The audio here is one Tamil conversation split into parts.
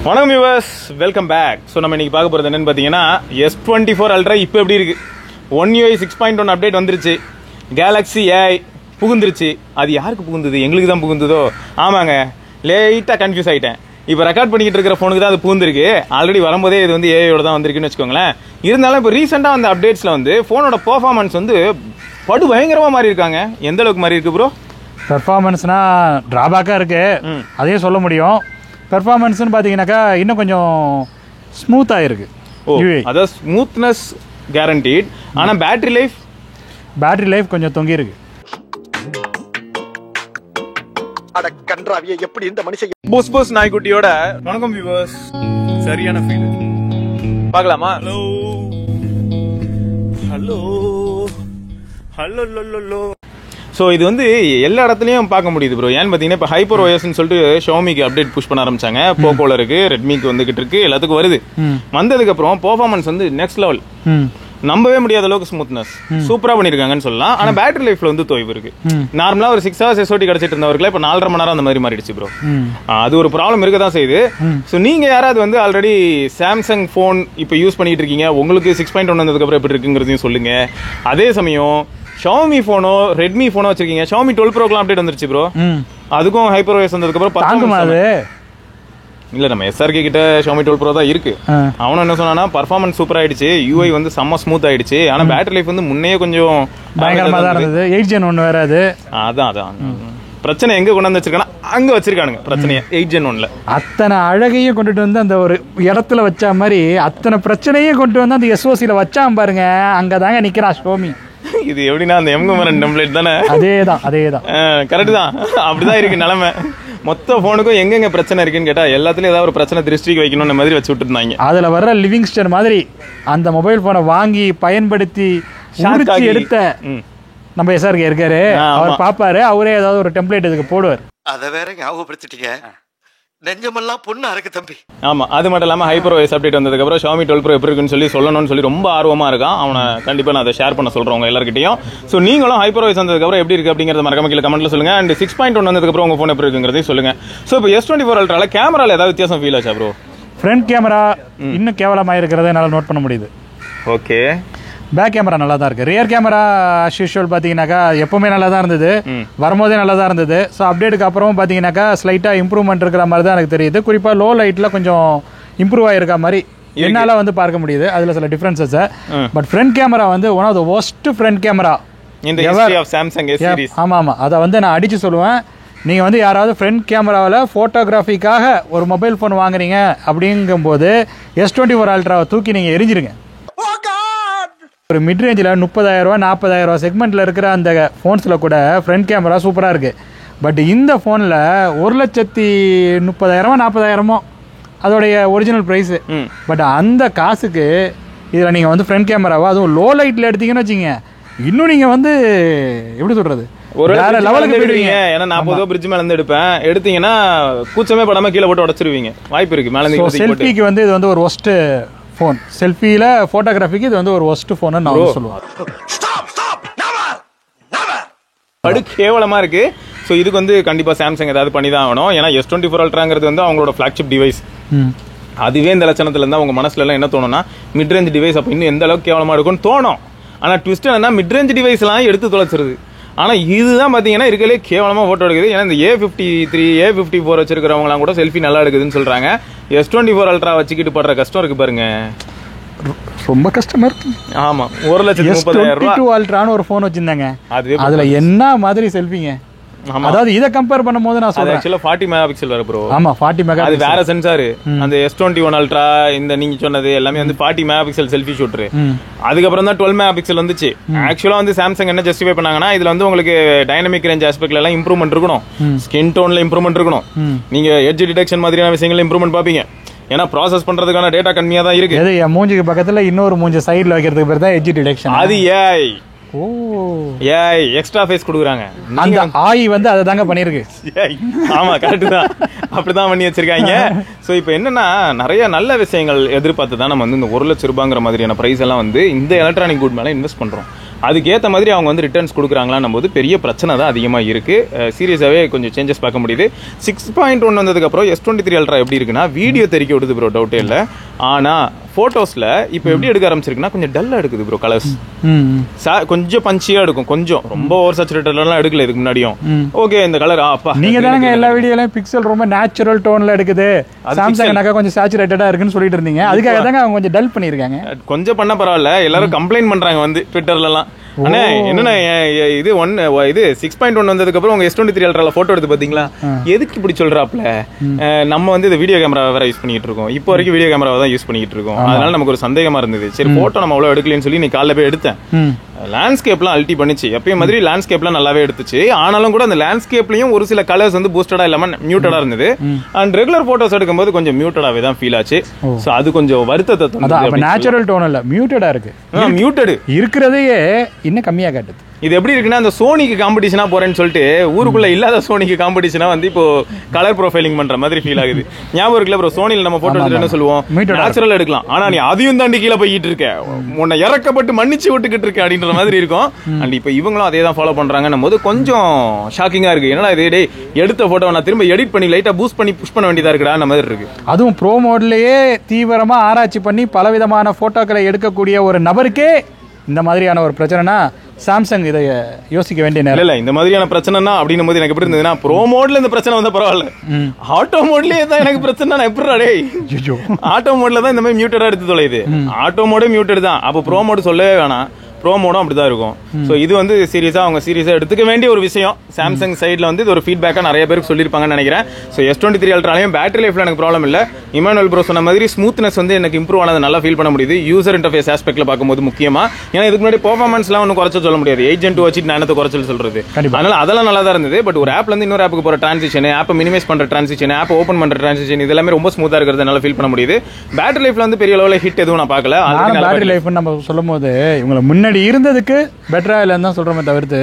வணக்கம் வியூவர்ஸ், வெல்கம் பேக். ஸோ நம்ம இன்னைக்கு பார்க்க போகிறது என்னன்னு பார்த்தீங்கன்னா S24 Ultra இப்போ எப்படி இருக்கு. One UI 6.1 அப்டேட் வந்துருச்சு. Galaxy AI புகுந்துருச்சு. அது யாருக்கு புகுந்தது? எங்களுக்கு தான் புகுந்ததோ? ஆமாங்க, லேட்டாக கன்ஃபியூஸ் ஆகிட்டேன். இப்போ ரெக்கார்ட் பண்ணிக்கிட்டு இருக்கிற ஃபோனுக்கு தான் அது புகுந்துருக்கு. ஆல்ரெடி வரும்போதே இது வந்து ஏஐயோட தான் வந்திருக்குன்னு வச்சுக்கோங்களேன். இருந்தாலும் இப்போ ரீசெண்டாக வந்த அப்டேட்ஸில் வந்து ஃபோனோட பெர்ஃபார்மன்ஸ் வந்து படு பயங்கரமாக மாறி இருக்காங்க. எந்த அளவுக்கு மாறி இருக்கு ப்ரோ? பெர்ஃபார்மன்ஸ்னா ட்ராபேக்காக இருக்கு, அதையும் சொல்ல முடியும். பெர்ஃபார்மன்ஸ்னு பார்த்தீங்கன்னாக்கா இன்னும் கொஞ்சம் ஸ்மூத்தாக இருக்கு. அதாவது ஸ்மூத்னஸ் கேரண்டீட். ஆனால் பேட்டரி லைஃப் கொஞ்சம் தொங்கி இருக்கு. எப்படி இந்த மனுஷன் போஸ் நாய்க்குட்டியோட வணக்கம் வியூவர்ஸ். சரியான ஃபீல் பார்க்கலாமா? Hello hello hello. ஸோ இது வந்து எல்லா இடத்துலையும் பார்க்க முடியுது ப்ரோ. ஏன்னு பார்த்தீங்கன்னா இப்போ ஹைப்பர் ஓஎஸ்ன்னு சொல்லிட்டு ஷோமிக்கு அப்டேட் புஷ் பண்ண ஆரம்பிச்சாங்க. போக்கோல இருக்கு, ரெட்மிக்கு வந்துகிட்டு இருக்கு, எல்லாத்துக்கும் வருது. வந்ததுக்கு அப்புறம் பெர்ஃபார்மன்ஸ் வந்து நெக்ஸ்ட் லெவல். நம்பவே முடியாத அளவுக்கு ஸ்மூத்னஸ் சூப்பரா பண்ணிருக்காங்கன்னு சொல்லலாம். ஆனா பேட்டரி லைஃப்ல வந்து தொய்வு இருக்கு. நார்மலா ஒரு 6 hours SOT கிடைச்சிட்டு இருந்தவர்கள் இப்ப 4.5 மணி நேரம் அந்த மாதிரி மாறிடுச்சு ப்ரோ. அது ஒரு ப்ராப்ளம் இருக்கதான் செய்யுது. ஸோ நீங்க யாராவது வந்து ஆல்ரெடி சாம்சங் போன் இப்ப யூஸ் பண்ணிட்டு இருக்கீங்க, உங்களுக்கு 6.1 வந்ததுக்கு அப்புறம் எப்படி இருக்குங்கிறதையும் சொல்லுங்க. அதே சமயம் ஷாமி போனோ ரெட்மி போனோ வச்சிருக்கீங்க, ஷாமி 12 Proக்குலாம் அப்டேட் வந்துருச்சு ப்ரோ. அதுக்கும் ஹைப்பர் ஓஎஸ் வந்ததுக்கு அப்புறம் இல்ல நம்ம SRK கிட்ட ஷாமி 12 Pro தான் இருக்கு. அவனும் என்ன சொன்னா பர்ஃபார்மன்ஸ் சூப்பர் ஆயிடுச்சு, UI வந்து செம்ம ஸ்மூத் ஆயிடுச்சு. ஆனா பேட்டரி லைஃப் வந்து முன்னையே கொஞ்சம் பயங்கரமா தான் இருந்தது. 8 Gen 1 வேற அது. அதான் பிரச்சனை எங்க கொண்டு வந்து வச்சிருக்கானா அங்க வச்சிருக்கானுங்க பிரச்சனையை 8 Gen 1ல. அத்தனை அழகையும் கொண்டுட்டு வந்து அந்த ஒரு இடத்துல வச்சா மாதிரி அத்தனை பிரச்சனையும் கொண்டு வந்து அந்த SOCல வச்சான் பாருங்க, அங்கதாங்க நிக்கிறான் ஷோமி. இது எப்படின்னா அந்த M-குமரன் டெம்ப்ளேட் தானே? அதேதான் கரெக்ட் தான். அப்படிதான் இருக்கு நிலைமை. மொத்த போனுக்கும் எங்கெங்க பிரச்சனை இருக்குன்னு கேட்டா எல்லாத்துலயும் ஏதாவது ஒரு பிரச்சனை திருஷ்டிக்கு வைக்கணும் மாதிரி வச்சு விட்டுருந்தாங்க. அதுல வர்ற லிவிங்ஸ்டன் மாதிரி அந்த மொபைல் போனை வாங்கி பயன்படுத்தி எடுத்த நம்ம SRK இருக்காரு, அவர் பாப்பாரு, அவரே ஏதாவது ஒரு டெம்ப்ளேட் இதுக்கு போடுவார். அதை வேற ஞாபகப்படுத்திட்டீங்க, நெஞ்சமெல்லாம் பொண்ணு அறக்கு தம்பி. ஆமா, அது மட்டும் இல்லாம ஹைப்பர் ஓஎஸ் அப்டேட் வந்ததுக்கு அப்புறம் ஷாமி 12 Pro எப்படி இருக்குன்னு சொல்லி சொல்லணும்னு சொல்லி ரொம்ப ஆர்வமா இருக்கான். அவனை கண்டிப்பா நான் அதை ஷேர் பண்ண சொல்றவங்க எல்லார்கிட்டையும். ஸோ நீங்களும் ஹைப்பர் ஓஎஸ் வந்ததுக்கு அப்புறம் எப்படி இருக்கு அப்படிங்கறத மறக்காம கீழே கமெண்ட்ல சொல்லுங்க. அண்ட் 6.1 வந்ததுக்கு அப்புறம் உங்க போன் எப்படி இருக்குங்கிறதையும் சொல்லுங்க. ஸோ இப்போ S24 Ultraல கேமரால ஏதாவது வித்தியாசம் ஃபீல் ஆச்சா ப்ரோ? ஃப்ரண்ட் கேமரா இன்னும் கேவலமாக இருக்கிறத என்னால் நோட் பண்ண முடியுது. ஓகே. பேக் கேமரா நல்லா தான் இருக்குது. ரியர் கேமரா ஆஸ் யூஷுவல் பார்த்தீங்கன்னாக்கா எப்போவுமே நல்லா தான் இருந்தது, வரும்போதே நல்லா தான் இருந்தது. ஸோ அப்டேட்டுக்கு அப்புறம் பார்த்தீங்கன்னாக்கா ஸ்லைட்டாக இம்ப்ரூவ்மெண்ட் இருக்கிற மாதிரி தான் எனக்கு தெரியுது. குறிப்பாக லோ லைட்டில் கொஞ்சம் இம்ப்ரூவ் ஆகிருக்க மாதிரி என்னால் வந்து பார்க்க முடியுது. அதில் சில டிஃப்ரென்சஸ். பட் ஃப்ரண்ட் கேமரா வந்து one of the worst front camera இந்த history of Samsung S series. ஆமாம், அதை வந்து நான் அடித்து சொல்லுவேன். நீங்கள் வந்து யாராவது ஃப்ரண்ட் கேமராவில் ஃபோட்டோகிராஃபிக்காக ஒரு மொபைல் ஃபோன் வாங்குறீங்க அப்படிங்கும்போது S24 Ultraவை தூக்கி நீங்கள் எரிஞ்சிருங்க. ஒரு மிட் ரேஞ்சில் 30,000 40,000 செக்மெண்ட்டில் இருக்கிற அந்த ஃபோன்ஸில் கூட ஃப்ரண்ட் கேமரா சூப்பராக இருக்குது. பட் இந்த ஃபோனில் 1,30,000 40,000 அதோடைய ஒரிஜினல் ப்ரைஸு. பட் அந்த காசுக்கு இதில் நீங்கள் வந்து ஃப்ரண்ட் கேமராவா அதுவும் லோ லைட்டில் எடுத்தீங்கன்னு வச்சிங்க, இன்னும் நீங்கள் வந்து எப்படி சொல்கிறது ஒரு லெவலுக்கு போயிடுவீங்க. ஏன்னா நான் பொதுவாக பிரிட்ஜ் மேல இருந்து எடுத்தீங்கன்னா கூச்சமே படாம கீழே போட்டு உடச்சிருவீங்க, வாய்ப்பு இருக்கு. மேல செல்ஃபிக்கு வந்து இது வந்து ஒரு ஒஸ்ட் ஃபோன், செல்ஃபியில் ஃபோட்டோகிராஃபிக்கு இது வந்து ஒரு ஒஸ்ட் ஃபோன்னு நான் சொல்லுவேன். படு கேவலமா இருக்கு. ஸோ இதுக்கு வந்து கண்டிப்பா சாம்சங் ஏதாவது பண்ணி தான் ஆகணும். ஏன்னா S24 Ultraங்கிறது வந்து அவங்களோட ஃபிளாக்ஷிப் டிவைஸ். அதுவே இந்த லட்சணத்துல இருந்தா உங்க மனசுல எல்லாம் என்ன தோணும்னா மிட் ரேஞ்ச் டிவைஸ் அப்ப இன்னும் எந்த அளவுக்கு கேவலமா இருக்கும்னு தோணும். ஆனா ட்விஸ்ட் என்னன்னா மிட் ரேஞ்ச் டிவைஸ் எல்லாம் எடுத்து தொலைச்சிருது. ஆனா இதுதான் பாத்தீங்கன்னா இருக்கலே கேவலமா போட்டோ எடுக்குது. ஏன்னா இந்த A53 A54 வச்சிருக்கிறவங்களாம் கூட செல்ஃபி நல்லா எடுக்குதுன்னு சொல்றாங்க. S24 Ultra வச்சுக்கிட்டு படுற கஷ்டம் இருக்கு பாருங்க, ரொம்ப கஷ்டமா இருக்கு. ஆமா, 1,30,000 Ultraன்னு ஒரு போன் வச்சிருந்தாங்க, அதுல என்ன மாதிரி செல்ஃபிங்க. அதாவது இத கம்பேர் பண்ணும்போது நான் சொல்றேன் ஆக்சுவலா 40 மெகாபிக்சல் வர ப்ரோ. ஆமா 40 மெகா, அது வேற சென்சார். அந்த S21 Ultra இந்த நீங்க சொன்னது எல்லாமே வந்து 40 மெகாபிக்சல் செல்ஃபி ஷூட்டர். அதுக்கு அப்புறம் தான் 12 மெகாபிக்சல் வந்துச்சு. ஆக்சுவலா வந்து சாம்சங் என்ன ஜஸ்டிஃபை பண்ணாங்கன்னா இதுல வந்து உங்களுக்கு டைனமிக் ரேஞ்ச் ஆஸ்பெக்ட்ல எல்லாம் இம்ப்ரூவ்மெண்ட் இருக்கணும், ஸ்கின் டோன்ல இம்ப்ரூவ்மெண்ட் இருக்கணும், நீங்க எட்ஜ் டிடெக்ஷன் மாதிரியான விஷயங்கள்ல இம்ப்ரூவ்மெண்ட் பாப்பீங்க. ஏன்னா ப்ராசஸ் பண்றதுக்கான டேட்டா கம்மியா தான் இருக்கு. என் மூஞ்சிக்கு பக்கத்துல இன்னொரு மூஞ்சி சைடுல வைக்கிறதுக்கு பேர் தான் எட்ஜ் டிடெக்ஷன். அது ஏஐ. எக்ஸ்ட்ரா ஃபேஸ் கொடுக்குறாங்க. அந்த ஆய் வந்து அதை தாங்க பண்ணிருக்கு. ஆமா கரெக்ட் தான், அப்படிதான் பண்ணி வச்சிருக்காங்க. ஸோ இப்போ என்னன்னா நிறைய நல்ல விஷயங்கள் எதிர்பார்த்து தான் நம்ம வந்து இந்த 1,00,000 ரூபாங்கிற மாதிரியான பிரைஸ் எல்லாம் வந்து இந்த எலக்ட்ரானிக் குட் மேல இன்வெஸ்ட் பண்றோம். அதுக்கேற்ற மாதிரி அவங்க வந்து ரிட்டர்ன்ஸ் கொடுக்குறாங்களான் போது பெரிய பிரச்சனை தான் அதிகமாக இருக்குது. சீரியஸாகவே கொஞ்சம் சேஞ்சஸ் பார்க்க முடியுது. 6.1 வந்ததுக்கப்புறம் S23 Ultra எப்படி இருக்குன்னா வீடியோ தெரிக்க விடுது ப்ரோ, டவுட்டே இல்லை. ஆனால் ஃபோட்டோஸில் இப்போ எப்படி எடுக்க ஆரம்பிச்சிருக்குன்னா கொஞ்சம் டல்லாக எடுக்குது ப்ரோ. கலர்ஸ் கொஞ்சம் பஞ்சியாக எடுக்கும், கொஞ்சம் ரொம்ப ஓவர் சேச்சுரேட்டட்லாம் எடுக்கல இதுக்கு முன்னாடியும். ஓகே இந்த கலர் அப்பா நீங்க தானங்க எல்லா வீடியோலையும் பிக்சல் ரொம்ப நேச்சுரல் டோன்ல எடுக்குது, சாம்சங் கொஞ்சம் சேச்சுரேட்டடா இருக்குன்னு சொல்லிட்டு இருந்தீங்க. அதுக்காக தாங்க அவங்க கொஞ்சம் டல் பண்ணிருக்காங்க. கொஞ்சம் பண்ண பரவாயில்ல, எல்லாரும் கம்ப்ளைண்ட் பண்றாங்க வந்து ட்விட்டர்லாம். அண்ணே என்னன்னா இது 6.1 வந்ததுக்கு அப்புறம் உங்க S23 Ultra போட்டோ எடுத்து பாத்தீங்களா, எதுக்கு இப்படி சொல்றாப்ல? நம்ம வந்து இந்த வீடியோ கேமரா வேற யூஸ் பண்ணிட்டு இருக்கோம், இப்போ வரைக்கும் வீடியோ கேமராவை தான் யூஸ் பண்ணிட்டு இருக்கோம். அதனால நமக்கு ஒரு சந்தேகமா இருந்தது. சரி போட்டோ நம்ம அவ்வளவு எடுக்கலன்னு சொல்லி நீ காலைல போய் எடுத்தேன். லேண்ட்ஸ்கேப்லாம் அல்டி பண்ணிச்சு, எப்பயும் மாதிரி லேண்ட்ஸ்கேப்லாம் நல்லாவே எடுத்துச்சு. ஆனாலும் கூட அந்த லேண்ட்ஸ்கேப்லயும் ஒரு சில கலர்ஸ் வந்து பூஸ்டடா இல்லாம மியூட்டடா இருந்தது. அண்ட் ரெகுலர் போட்டோஸ் எடுக்கும்போது கொஞ்சம் மியூட்டடாவே தான் ஃபீல் ஆச்சு. சோ அது கொஞ்சம் வருத்தத்தை தந்தது. நேச்சுரல் டோன் இல்ல, மியூட்டடா இருக்கு. மியூட்டட் இருக்கிறதையே இன்னும் கம்மியா காட்டுது. இது எப்படி இருக்குன்னா அந்த சோனிக்கு காம்படிஷனா போறேன்னு சொல்லிட்டு ஊருக்குள்ள இல்லாத சோனிக்கு காம்படிஷனா வந்து இப்போ கலர் ப்ரொஃபைலிங் பண்ற மாதிரி ஃபீல் ஆகுது. ஞாபகம் இருக்குல்ல ப்ரோ, சோனில நம்ம போட்டோ எடுத்து என்ன சொல்லுவோம், நேச்சுரல் எடுக்கலாம். ஆனா நீ அதையும் தாண்டி கீழே போயிட்டு இருக்க, உன்னை இறக்கப்பட்டு மன்னிச்சு விட்டுக்கிட்டு இருக்க அப்படின்ற மாதிரி இருக்கும். அண்ட் இப்போ இவங்களும் அதே தான் ஃபாலோ பண்றாங்கன்னும் போது கொஞ்சம் ஷாக்கிங்கா இருக்கு. என்னடா இது, டேய் எடுத்த போட்டோ நான் திரும்ப எடிட் பண்ணி லைட்டா பூஸ்ட் பண்ணி புஷ் பண்ண வேண்டியதா இருக்குடா அந்த மாதிரி இருக்கு. அதுவும் ப்ரோ மோட்லயே தீவிரமா ஆராய்ச்சி பண்ணி பலவிதமான போட்டோக்களை எடுக்கக்கூடிய ஒரு நபருக்கே இந்த மாதிரியான ஒரு பிரச்சனைனா சாம்சங் இதை யோசிக்க வேண்டிய நேரம். இல்ல இந்த மாதிரியான பிரச்சனைனா அப்படின்னும் போது எனக்கு எப்படி இருந்ததுன்னா, ப்ரோ மோட்ல இந்த பிரச்சனை வந்தா பரவாயில்ல, ஆட்டோ மோட்லயே தான் எனக்கு பிரச்சனை. நான் எப்படிடா டேய், ஆட்டோ மோட்ல தான் இந்த மாதிரி மியூட்டடா எடுத்து தொலையுது. ஆட்டோ மோடே மியூட்டட் தான், அப்போ ப்ரோ மோட் சொல்லவே வேணாம், ப்ரோ மோடும் அப்படிதான் இருக்கும். ஸோ இது வந்து சீரியஸா அவங்க சீரியஸா எடுத்துக்க வேண்டிய ஒரு விஷயம். சாம்சங் சைட்ல வந்து இது ஒரு ஃபீட்பேக்கா நிறைய பேருக்கு சொல்லியிருப்பாங்கன்னு நினைக்கிறேன். ஸோ S23 Ultraலையும் பேட்டரி லைஃப்ல எனக்கு ப்ராப்ளம் இல்லை. இமானுவல் ப்ரோ சொன்ன மாதிரி ஸ்மூத்னஸ் வந்து எனக்கு இம்ப்ரூவ் ஆனது நல்லா ஃபீல் பண்ண முடியுது, யூசர் இன்டர்ஃபேஸ் ஆஸ்பெக்ட்ல பார்க்கும்போது முக்கியமா. ஏன்னா இதுக்கு முன்னாடி பெர்ஃபார்மன்ஸ்லாம் ஒன்றும் குறைச்ச சொல்ல முடியாது, 8Gen 2 வச்சுட்டு நான் குறைச்சல் சொல்றது. அதனால அதெல்லாம் நல்லா தான் இருந்தது. பட் ஒரு ஆப்ல இருந்து இன்னொரு ஆப்புக்கு போற டிரான்சிஷன், ஆப்பை மினிமைஸ் பண்ற டிரான்சிஷன், ஆப் ஓப்பன் பண்ற டிரான்சிஷன், இது எல்லாமே ரொம்ப ஸ்மூத்தா இருக்கிறது நல்லா ஃபீல் பண்ண முடியுது. பேட்டரி லைஃப்ல வந்து பெரிய அளவில் ஹிட் எதுவும் நான் பார்க்கல. பேட்டரி லைஃப் நம்ம சொல்லும் போது இவங்க முன்னாடி இருந்ததுக்கு பெட்டரா இல்லைன்னு தான் சொல்றோமே தவிர்த்து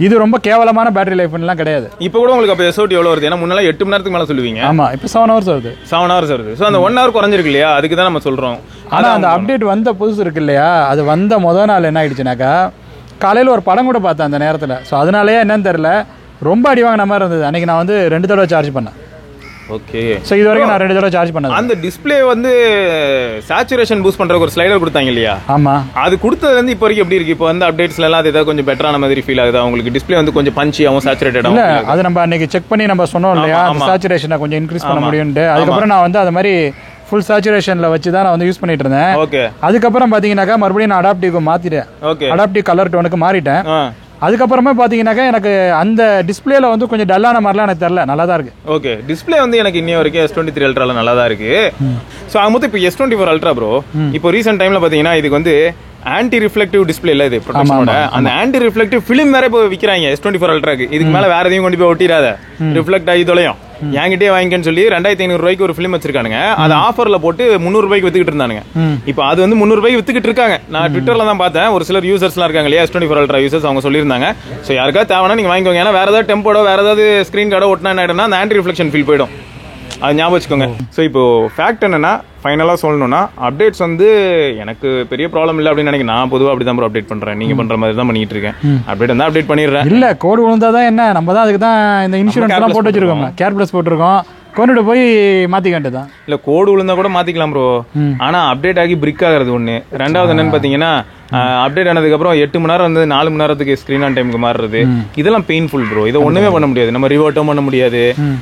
இது ரொம்ப கேவலமான பேட்டரி லைஃப்லாம் கிடையாது. இப்போ கூட உங்களுக்கு அப்போ SOT எவ்வளோ வருது? ஏன்னா முன்னால 8 மணி நேரத்துக்கு மேலே சொல்லுவீங்க. ஆமா, இப்போ 7 hours வருது. 7 hours வருது. ஸோ அந்த 1 hour குறைஞ்சிருக்கு இல்லையா, அதுக்கு தான் நம்ம சொல்றோம். ஆனால் அந்த அப்டேட் வந்த புதுசு இருக்கு இல்லையா, அது வந்த முதல் நாள் என்ன ஆயிடுச்சுனாக்கா, காலையில் ஒரு படம் கூட பார்த்தேன் அந்த நேரத்தில். ஸோ அதனாலேயே என்னன்னு தெரியல, ரொம்ப அடி வாங்கின மாதிரி இருந்தது. அன்னைக்கு நான் வந்து 2 தடவை சார்ஜ் பண்ணேன். ஓகே. ஸோ இது வரைக்கும் நான் 2 தடவை சார்ஜ் பண்ணேன். அந்த டிஸ்பிளே வந்து சேச்சுரேஷன் பூஸ்ட் பண்றதுக்கு ஒரு ஸ்லைடர் கொடுத்தாங்க இல்லையா? ஆமா, அது கொடுத்தது வந்து இப்போ வரைக்கும் எப்படி இருக்கு? இப்போ வந்து அப்டேட்ஸ்ல எல்லாம் அது ஏதாவது கொஞ்சம் பெட்டரான மாதிரி ஃபீல் ஆகுது உங்களுக்கு? டிஸ்பிளே வந்து கொஞ்சம் பஞ்சியாகவும் சேச்சுரேட்டடாகவும் இல்லை, அது நம்ம அன்னைக்கு செக் பண்ணி நம்ம சொன்னோம் இல்லையா, சேச்சுரேஷனை கொஞ்சம் இன்க்ரீஸ் பண்ண முடியும்ட்டு. அதுக்கப்புறம் நான் வந்து அது மாதிரி ஃபுல் சேச்சுரேஷன்ல வச்சு தான் நான் வந்து யூஸ் பண்ணிட்டு இருந்தேன். ஓகே. அதுக்கப்புறம் பாத்தீங்கன்னாக்கா மறுபடியும் நான் அடாப்டிவ்க்கு மாத்திட்டேன். ஓகே, அடாப்டிவ் கலர் டோனுக்கு மாறிட்டேன். அதுக்கப்புறமா பாத்தீங்கன்னாக்கா எனக்கு அந்த டிஸ்பிளேல வந்து கொஞ்சம் டல்லான மாதிரிலாம் எனக்கு தெரியல, நல்லா தான் இருக்கு. ஓகே, டிஸ்பிளே வந்து எனக்கு இன்னும் வரைக்கும் S23 Ultraல நல்லா தான் இருக்கு. ஸோ அது மொத்தம் இப்போ S24 Ultra ப்ரோ, இப்போ ரீசெண்ட் டைம்ல பாத்தீங்கன்னா இதுக்கு வந்து ஆன்டி ரிஃப்ளெக்டிவ் டிஸ்பிளே இல்ல, இது ப்ரொடெக்ஷனோட அந்த ஆன்டி ரிஃப்ளெக்டிவ் ஃபிலிம் வேற இப்போ விற்கிறாங்க S24 Ultraக்கு. இதுக்கு மேல வேற எதையும் கொண்டு போய் ஒட்டிடாத, ரிஃப்ளெக்ட் ஆகி தொலையும், என்கிட்டே வாங்கிக்கன்னு சொல்லி 2500 ரூபாய்க்கு ஒரு ஃபிலிம் வச்சிருக்கானுங்க. அது ஆஃபர்ல போட்டு 300 ரூபாய்க்கு வித்துக்கிட்டு இருந்தானுங்க. இப்போ அது வந்து 300 ரூபாய்க்கு வித்துக்கிட்டு இருக்காங்க. நான் ட்விட்டர்ல தான் பார்த்தேன், ஒரு சிலர் யூசர்ஸ்லாம் இருக்காங்க இல்லையா, S24 Ultra யூசர்ஸ், அவங்க சொல்லியிருந்தாங்க. ஸோ யாருக்காவது தேவைன்னா நீங்க வாங்கிக்கோங்க. ஏன்னா வேற ஏதாவது டெம்போடோ வேற ஏதாவது ஸ்கிரீன் கார்டோ ஒட்டினா என்ன ஆயிடும்னா அந்த ஆன்டி ரிஃப்ளெக்ஷன் ஃபீல் போயிடும், அது ஞாபகம் வச்சுக்கோங்க. ஸோ இப்போ ஃபேக்ட் என்னன்னா, ஃபைனலாக சொல்லணும்னா அப்டேட்ஸ் வந்து எனக்கு பெரிய ப்ராப்ளம் இல்லை அப்படின்னு நினைக்கிறேன். நான் பொதுவாக அப்படி தான் அப்டேட் பண்ணுறேன், நீங்கள் பண்ணுற மாதிரி தான் பண்ணிட்டு இருக்கேன். அப்டேட் இருந்தால் அப்டேட் பண்ணிடுறேன். இல்லை, கோடு விழுந்தா தான் என்ன, நம்ம தான் அதுக்கு தான் இந்த இன்சூரன்ஸ்லாம் போட்டு வச்சிருக்கோம், கேர் பிளஸ் போட்டிருக்கோம், கொண்டுட்டு போய் மாற்றிக்கிட்டு தான். இல்லை, கோடு விழுந்தா கூட மாற்றிக்கலாம் ப்ரோ. ஆனால் அப்டேட் ஆகி பிரிக் ஆகிறது ஒன்று. ரெண்டாவது என்னன்னு பார்த்தீங்கன்னா, அப்டேட் ஆனதுக்கப்புறம் 8 மணி நேரம் வந்து 4 மணி நேரத்துக்கு ஸ்க்ரீன் ஆன் டைமுக்கு மாறுறது, இதெல்லாம் பெயின்ஃபுல் ப்ரோ. இதை ஒன்றுமே பண்ண முடியாது, நம்ம ரிவர்ட்டும் பண்ண முடியாது,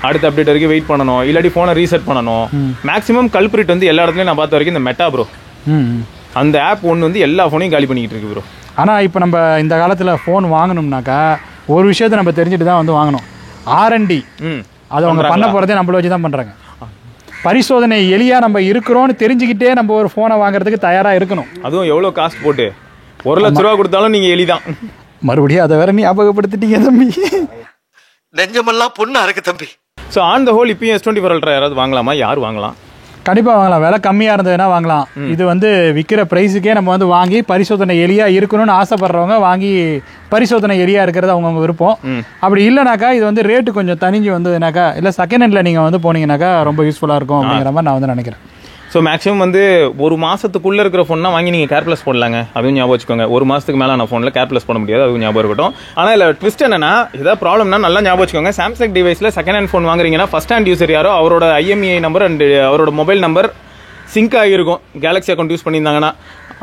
அடுத்த அப்டேட் வரைக்கும் வெயிட் பண்ணணும், இல்லாட்டி ஃபோனை ரீசெட் பண்ணணும். மேக்ஸிமம் கல்பிரிட் வந்து எல்லா இடத்துலையும் நான் பார்த்த வரைக்கும் இந்த மெட்டா ப்ரோ, அந்த ஆப் ஒன்று வந்து எல்லா ஃபோனையும் காலி பண்ணிக்கிட்டு இருக்கு ப்ரோ. ஆனால் இப்போ நம்ம இந்த காலத்தில் ஃபோன் வாங்கணும்னாக்கா ஒரு விஷயத்தை நம்ம தெரிஞ்சுட்டு தான் வந்து வாங்கணும். R&D அதை அவங்க பண்ண போகிறதே நம்மள வச்சு தான் பண்ணுறாங்க. பரிசோதனை எளியாக நம்ம இருக்கிறோன்னு தெரிஞ்சுக்கிட்டே நம்ம ஒரு ஃபோனை வாங்குறதுக்கு தயாராக இருக்கணும். அதுவும் எவ்வளோ காஸ்ட் போட்டு 1 லட்ச ரூபா கொடுத்தாலும் நீங்கள் எளிதான். மறுபடியும் அதை வேற ஞாபகப்படுத்திட்டீங்க தம்பி, நெஞ்சமெல்லாம் பொண்ணு அறக்கு தம்பி. ஸோ ஆன் த ஹோல் இப்பயும் S24 Ultra யாராவது வாங்கலாமா? யார் வாங்கலாம்? கண்டிப்பாக வாங்கலாம், விலை கம்மியாக இருந்ததுன்னா வாங்கலாம். இது வந்து விற்கிற ப்ரைஸுக்கே நம்ம வந்து வாங்கி பரிசோதனை எளியாக இருக்கணும்னு ஆசைப்படுறவங்க வாங்கி பரிசோதனை எளியாக இருக்கிறது அவங்கவுங்க விருப்பம். அப்படி இல்லைனாக்கா இது வந்து ரேட்டு கொஞ்சம் தனிஞ்சு வந்ததுனாக்கா, இல்லை செகண்ட் ஹேண்டில் நீங்கள் வந்து போனீங்கன்னாக்கா ரொம்ப யூஸ்ஃபுல்லாக இருக்கும் அப்படிங்கிற மாதிரி நான் வந்து நினைக்கிறேன். ஸோ மேக்ஸிமம் வந்து ஒரு மாதத்துக்குள்ளே இருக்கிற ஃபோன்னா வாங்கி நீங்கள் கேர்ப்ளஸ் போடலாங்க, அதுவும் ஞாபகம் வச்சுக்கோங்க. ஒரு மாதத்துக்கு மேலே நான் ஃபோனில் கேர்ப்ளஸ் போட முடியாது, அதுவும் ஞாபகம் இருக்கட்டும். ஆனால் இதில் ட்விஸ்ட் என்னன்னா, ஏதாவது ப்ராப்ளம்னா நல்லா ஞாபகம் வச்சுக்கோங்க. சாம்சங் டிவைஸில் செகண்ட் ஹேண்ட் ஃபோன் வாங்குறீங்கன்னா ஃபஸ்ட் ஹேண்ட் யூசர் யாரோ அவரோட IMEI நம்பர் அண்ட் அவரோட மொபைல் நம்பர் சிங்க் ஆகிருக்கும் கேலக்ஸி அக்கௌண்ட் யூஸ் பண்ணியிருந்தாங்கன்னா.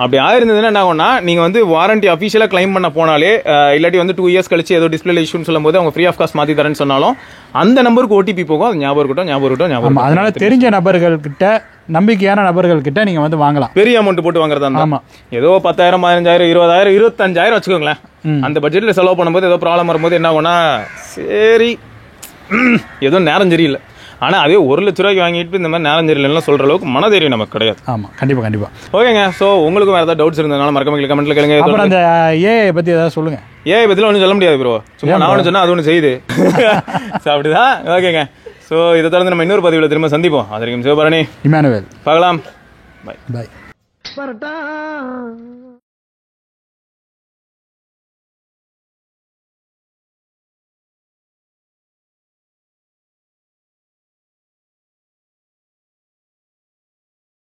அப்படி ஆயிருந்ததுன்னா என்ன ஆகும்னா, நீங்கள் வந்து வாரண்டி அஃபிஷியலாக கிளைம் பண்ண போனாலே இல்லாட்டி வந்து 2 இயர்ஸ் கழிச்சு ஏதோ டிஸ்பிளே இஷ்யூன்னு சொல்லும்போது அவங்க ஃப்ரீ ஆஃப் காஸ்ட் மாற்றி தரேன்னு சொன்னாலும் அந்த நம்பருக்கு OTP போகும். அது ஞாபகம் இருக்கட்டும். அதனால தெரிஞ்ச நபர்கள் கிட்ட, நம்பிக்கையான நபர்கள் கிட்ட நீங்க வந்து வாங்கலாம். பெரிய அமௌண்ட் போட்டு வாங்குறதா இருந்தா ஏதோ 10,000 15,000 20,000 25,000 வச்சுக்கோங்களேன். அந்த பட்ஜெட்ல செலவு பண்ணும்போது ஏதோ ப்ராப்ளம் வரும்போது என்ன ஆகும்னா, சரி ஏதோ நேரம் சரியில்லை. ஆனால் அதே 1 லட்ச ரூபாய்க்கு வாங்கிட்டு இந்த மாதிரி நேரம் சரியில்லைன்னு சொல்ற அளவுக்கு மனதைரியம் நமக்கு கிடையாது. ஆமாம், கண்டிப்பாக. ஓகேங்க. ஸோ உங்களுக்கு வேறு ஏதாவது டவுட்ஸ் இருந்ததுனால மறக்காம கமெண்ட்ல கேளுங்க. அப்புறம் அந்த AI பற்றி ஏதாவது சொல்லுங்க. AI பற்றிலாம் ஒன்றும் சொல்ல முடியாது ப்ரோ, சும்மா நான் ஒன்று சொன்னால் அது ஒன்று செய்யுது. ஸோ அப்படிதான். ஓகேங்க. ஸோ இதை தொடர்ந்து நம்ம இன்னொரு பதிவில் திரும்ப சந்திப்போம். அது வரைக்கும் சிவபரணி, இமானுவேல், பார்க்கலாம். பாய்.